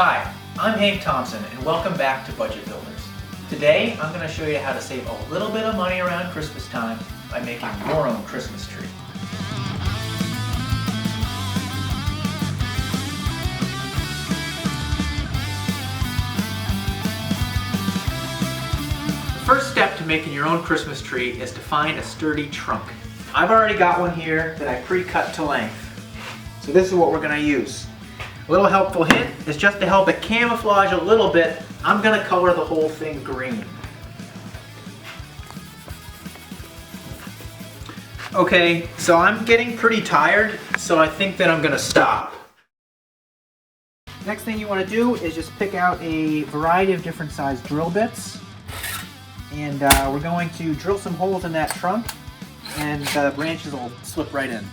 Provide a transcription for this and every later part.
Hi, I'm Hank Thompson and welcome back to Budget Builders. Today I'm going to show you how to save a little bit of money around Christmas time by making your own Christmas tree. The first step to making your own Christmas tree is to find a sturdy trunk. I've already got one here that I pre-cut to length. So this is what we're going to use. A little helpful hint is just to help it camouflage a little bit, I'm going to color the whole thing green. Okay, so I'm getting pretty tired, so I think that I'm going to stop. Next thing you want to do is just pick out a variety of different size drill bits. And we're going to drill some holes in that trunk, and the branches will slip right in.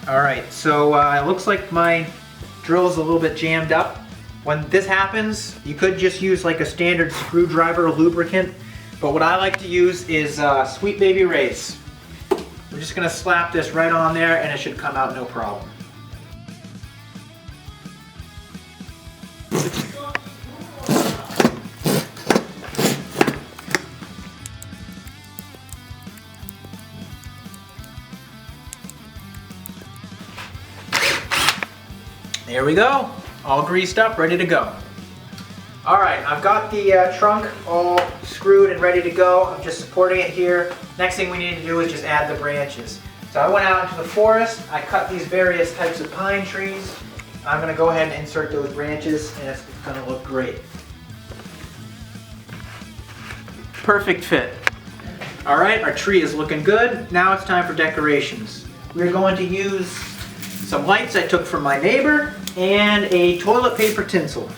Alright, so it looks like my drill is a little bit jammed up. When this happens, you could just use like a standard screwdriver lubricant, but what I like to use is Sweet Baby Ray's. We're just going to slap this right on there and it should come out no problem. There we go, all greased up, ready to go. All right, I've got the trunk all screwed and ready to go. I'm just supporting it here. Next thing we need to do is just add the branches. So I went out into the forest, I cut these various types of pine trees. I'm gonna go ahead and insert those branches and it's gonna look great. Perfect fit. All right, our tree is looking good. Now it's time for decorations. We're going to use some lights I took from my neighbor, and a toilet paper tinsel.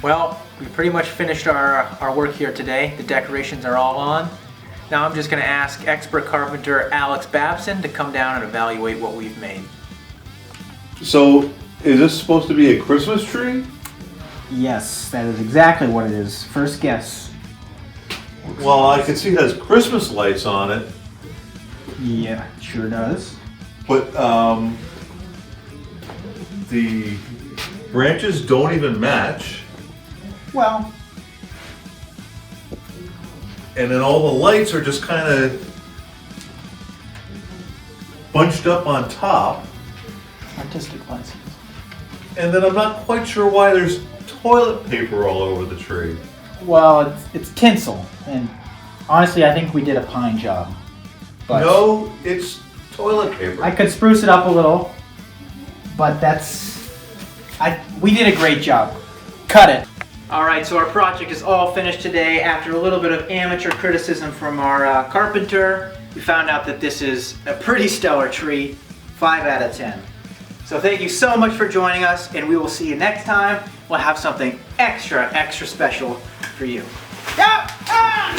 Well, we pretty much finished our work here today. The decorations are all on. Now I'm just going to ask expert carpenter Alex Babson to come down and evaluate what we've made. So, is this supposed to be a Christmas tree? Yes, that is exactly what it is. First guess. Well, I can see it has Christmas lights on it. Yeah, it sure does. But the branches don't even match. Well, And then all the lights are just kind of bunched up on top. artistic license. And then I'm not quite sure why there's toilet paper all over the tree. Well, it's tinsel, and honestly, I think we did a pine job. But No, it's toilet paper. I could spruce it up a little, but we did a great job. Cut it. All right, so our project is all finished today. After a little bit of amateur criticism from our carpenter, we found out that this is a pretty stellar tree, 5 out of 10. So thank you so much for joining us, and we will see you next time. We'll have something extra special for you. Yeah! Ah!